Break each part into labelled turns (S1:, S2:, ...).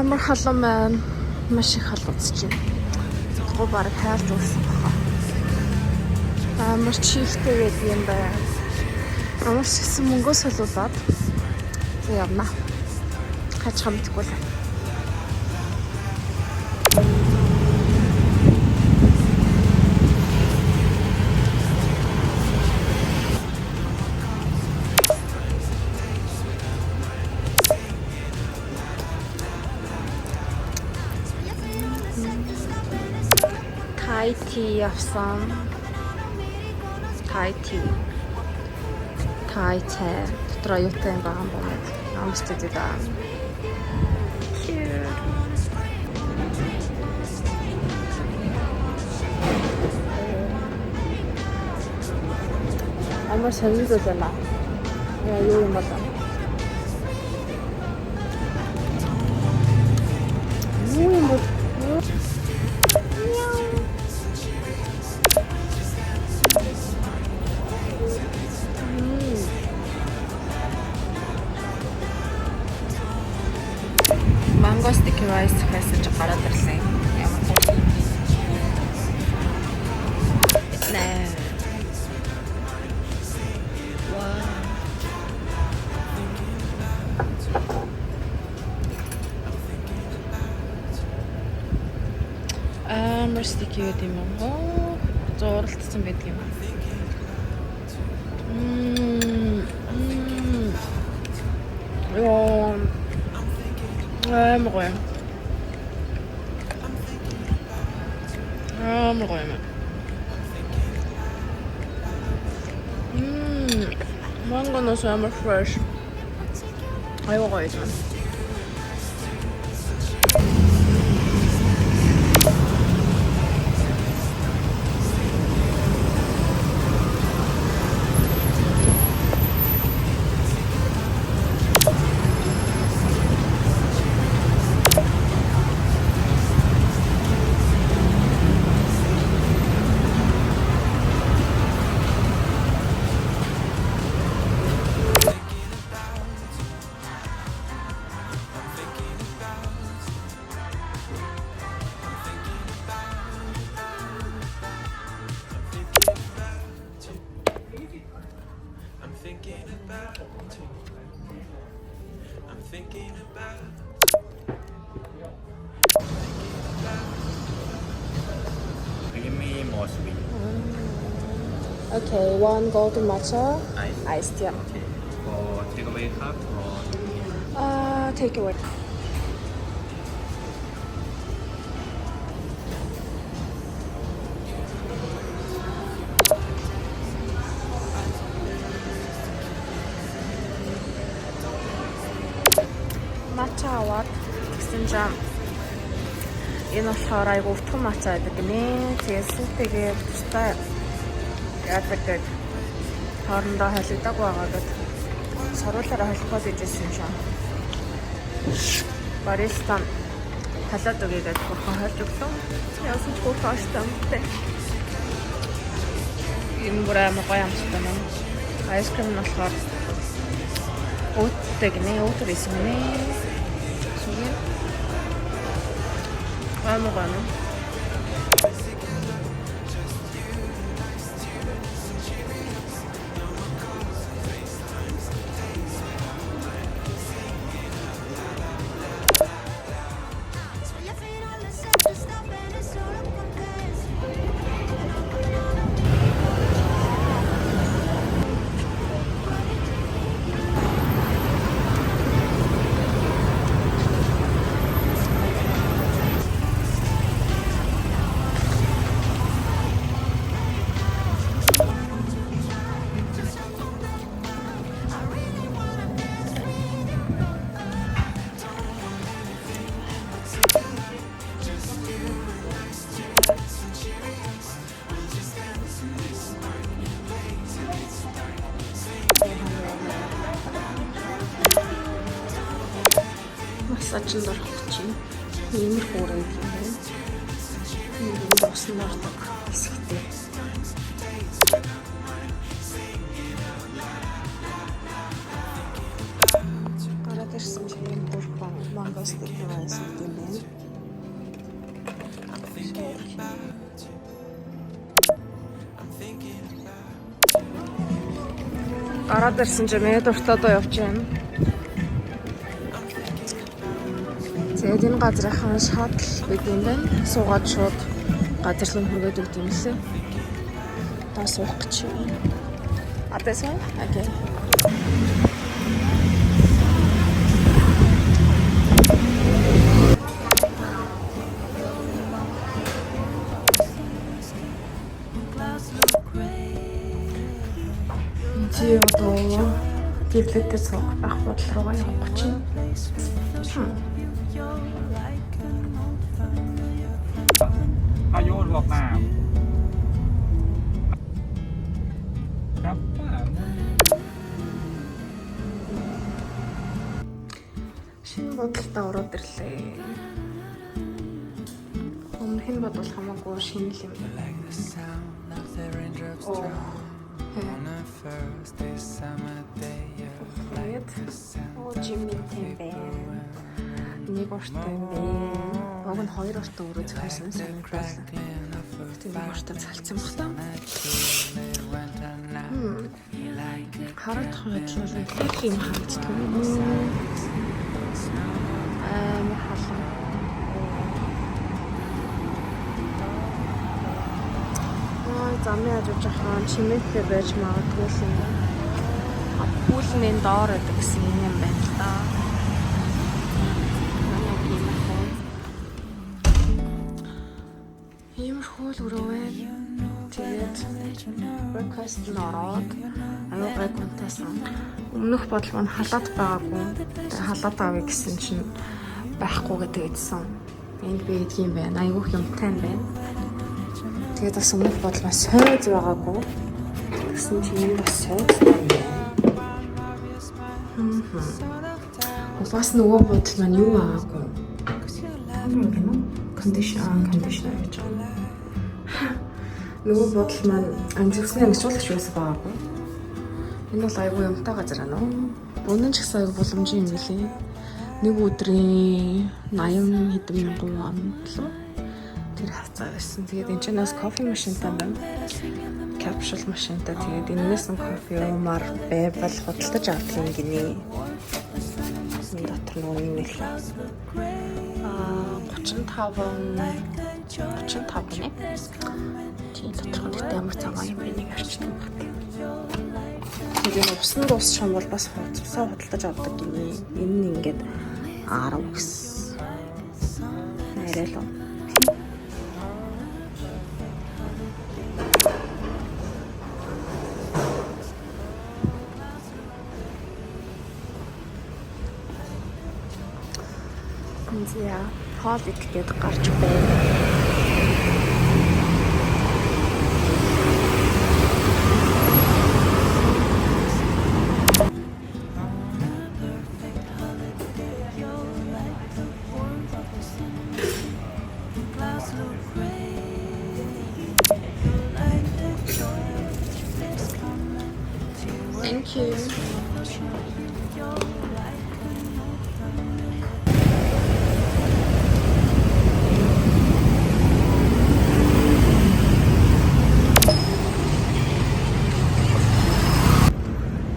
S1: Амар халуун байна. Маш их халууцж байна. Гоо баг хайрч уусан баха. Амар чихтэй байдаг юм байна. Амар шигсэн мөнгөө солиулаад явна. Хач хамтгүй л. Thai tea авсан. Thai tea. Thai чай. Дотор аюутай юм байгаа юм байна. Амстай даа. Амар сонирхол байна. Яа юу юм бол. Юу юм бол. Mango sticky rice хайсан ч гараад ирсэн. Ямар гоё. Нэ. Вау. Амар sticky гэдэг юм уу? Зурлагдсан байдаг юм. Яа. Амар гоё. Амар гоё юм. Mango-ноос амар fresh. Аюу гоё юм.
S2: Give me more sweet.
S1: Okay, one golden matcha. Iced, yeah.
S2: Okay. For takeaway cup or
S1: Take away. Matcha аваад гэсэн жам. Энэ болохоор айгу өвтгөн матча байдаг гинэ. Тэгээд сүтэйгээ тустай яадаг гэдэг хоорондоо холигдог байгаа гэдэг саруулаараа холиход ижсэн юм шиг. Бариста талаад өгье гэж бурхан хольж өглөө. Яасан ч бүх ааштай амттай. Энэ бүр амар гоё амттай юм. Айскрим нь болохоор өттэй гинэ, өтөр исэн гинэ. Сүгээр. Амар гоё. Массажинд орох гэж байна. Иймэрхүү уран юм байна. Энд усан ордог хэсэгтэй. Гараад ирсэн чинь бүр манго стейк байсан. Гараад ирсэн чинь миний дуртадоо явж байна. Тэгээд энэ газрынхаа шатл гэдэг юм байна. Суугаад шууд газар руу хүргээд өгд юм лээ. Таа суух гэж байна. А this one? Okay. Чи одоо дэвлэгтэй цог ах бодол руугаа явах гэж байна.
S2: Vô Việt Nam.
S1: Шинэ бодолтой ороод ирлээ. Өмнөх нь бодвол хамаагүй шинэ л юм. Оо жимийн тийм байна. Нэг уртаа юм байна. Уг нь хоёр уртаа өөрөө зохиосон санагдсан. Тийм уртаа цалцсан баг та. Харагдах бодлоо их юм харагддаг. Амар халуун. Замын ажиж ахаа чимээтэй байж магадгүй л юм. Пүүлмэн доор байдаг гэсэн юм байна л да. Иймэрхүү л өрөө. Тэгээд breakfast нороод аюугай гонтасан. Өмнөх бодол маань халаад байгаагүй. Тэгээд халаад авъя гэсэн чинь байхгүй гэдэг ийдсэн. Энд би идэх юм байна. Аюух юмтай юм байна. Тэгээд бас өмнөх бодол маань сойж байгаагүй. Гэсэн чинь энэ бас сойж байна. Бас нөгөө бодол маань юу байгаагүй. Кондишнер гэж байна. Нөгөө бодол маань амжилтны ангижуулагч байсан байгаагүй. Энэ бол аюу юмтай газар аа нөө. Өнөө ч гэсэн аюу боломжийн юм лээ. Нэг өдрийн 80 хэдэн мянган вон лөө. Тэр хацаа байсан. Тэгээд энэ ч нас кофе машинтай байна. Capsule машинтай. Тэгээд энэс нь кофе уумар байвал худалдаж авдаг юм гинэ. Энэ дотор нөгөө юм нэлээ. 35 гинэ. Тийм дотор нь амар цагаан юм энийг арчдаг байна. Тэгээд усан дуусчих юм бол бас цусаа худалдаж авдаг гинэ. Энэ нь ингээд 10 гэсэн. Нэрээ л. Зя хоолик гэдэг гарч байна. Thank you.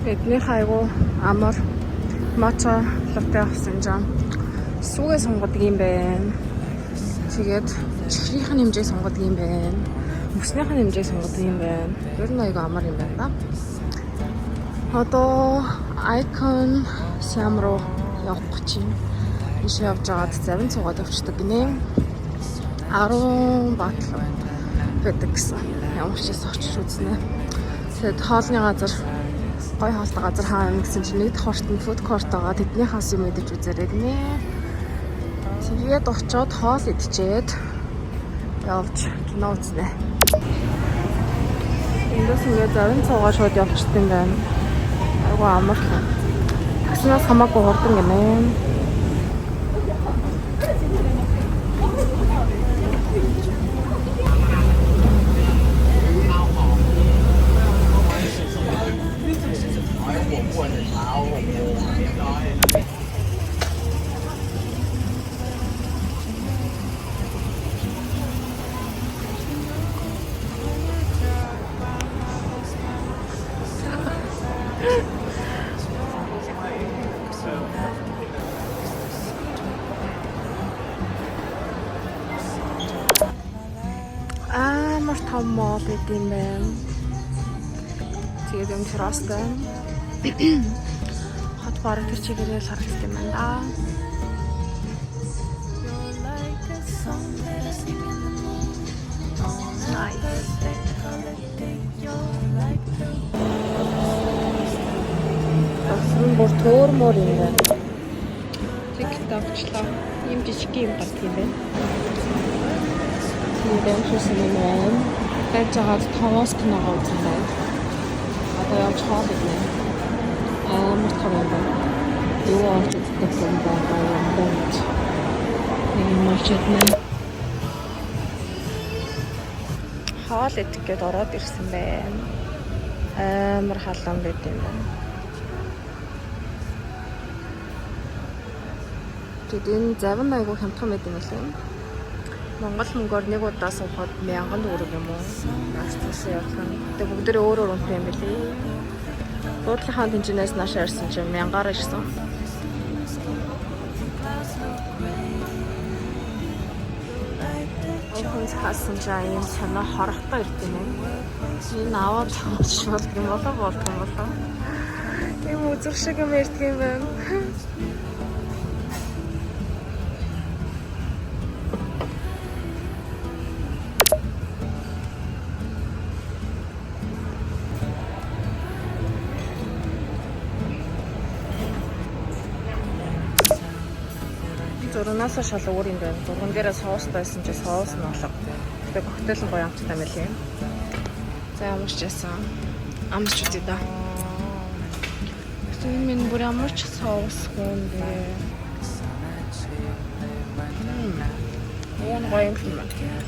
S1: Бидний хайгуу амар матча латте авсан жаа. Сүүгээ сонгодог юм байна. Тэгээд чихрийнх нь хэмжээ сонгодог юм байна. Мөснийх нь хэмжээ сонгодог юм байна. Ер нь айгу амар юм байна. Одоо Icon Siam руу явах гэж байна. Иш явж байгаад завин цугаад явчихдаг гинэ. 10 батал байдаг гэсэн. Ямар ч юм очиж үзнэ. Тэгээд хоолны газар гой хоолтой газар хаана гэсэн чинь нэг давхарт нь food court байгаа. Тэдний хас юм идэж үзээрэй гинэ. Тэгээд очиод хоол идчихэд явж кино үзнэ. Эндээс ингээд завин цугаа шууд явчихдаг юм байна. Айгу амархан. Такснаас хамаагүй хурдан гинэ. Амар том мол гэдэг юм байна. Тэгээд юм террастай. Хот бараг тэр чигээрээ л харагддаг юм байна да. Асан бүр төөрмөр юм байна. TikTok-члаа. Ийм жижиг юм гардаг юм байна. Тэгээд юмшсан юм байна. Тэгж жагаад Томас киногоо үзэн байна. Одоо явж хаа биднэ. Амар том юм байна. Юу олж үздэг юм байна. Нэг юм олчдээ. Хаал идэх гээд ороод ирсэн байна. Амар халуун байт юм байна. Тэгээд энэ завн айгуу хямдхан байт юм лээ. Монгол мөнгөөр нэг удаа суухад 1000 төгрөг юм уу? Наастаас явах нь. Тэгээд бүгдээ өөр үнэтэй юм билий. Буудлынхаа тэнцэнээс наашаа ирсэн чинь 1000-аар ирсэн. Охин хасан чаа юм санаа хорохтой ирдэг юм. Энэ аваад авч болдог юм болоо. Ийм үзэг шиг юм ирдэг юм байна. Зурнаас шал өөр юм байна. Зурган дээрээ соус байсан чи соус нь олго. Тэгээ коктейл нь гоё амттай юм лээ. За ямар ч ясан. Амсч үзье да. Тэгээ минь бүр ямар ч соус хүндээ. Яа гоё юм байна.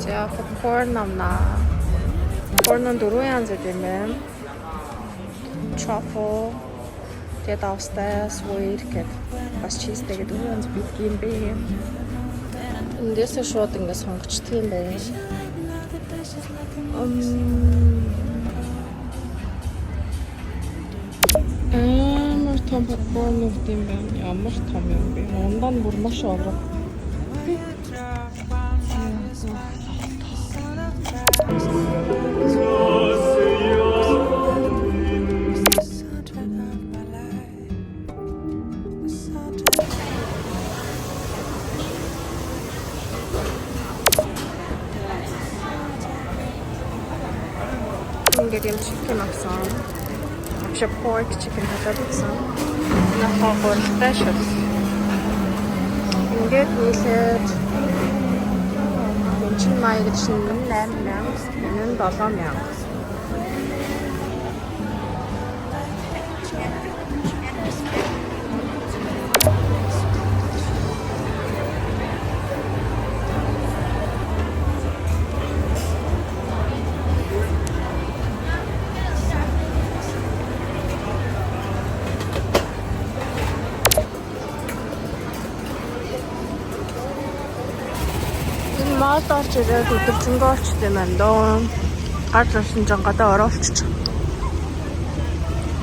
S1: За попкорн намна. Попкорн 4 янз юм байна. Truffle, тэгээд австай, sweet гэдэг бас cheese-тэй гэдэг 4 янз бит юм бэ. Эндээс шууд ингэ сонгочдөг юм байна. Амар том попкорн үүд юм байна. Ямар том юм бэ? Ундаа нь бүр маш ороо. Ингээд юм chicken авсан. Вообще pork chicken хадагсан. Нахагуултай шүү. Ингээд нийлээд чин маяг чинь 8000, энэ нь 7000. Малд орж ирээд өдөржингөө орчт юм байна доо. Гарч ирсэн чинь гадаа ороолчих.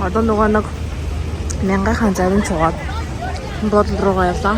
S1: Одоо нөгөө нэг 1000-ын завин цугаад буудлын руугаа явлаа.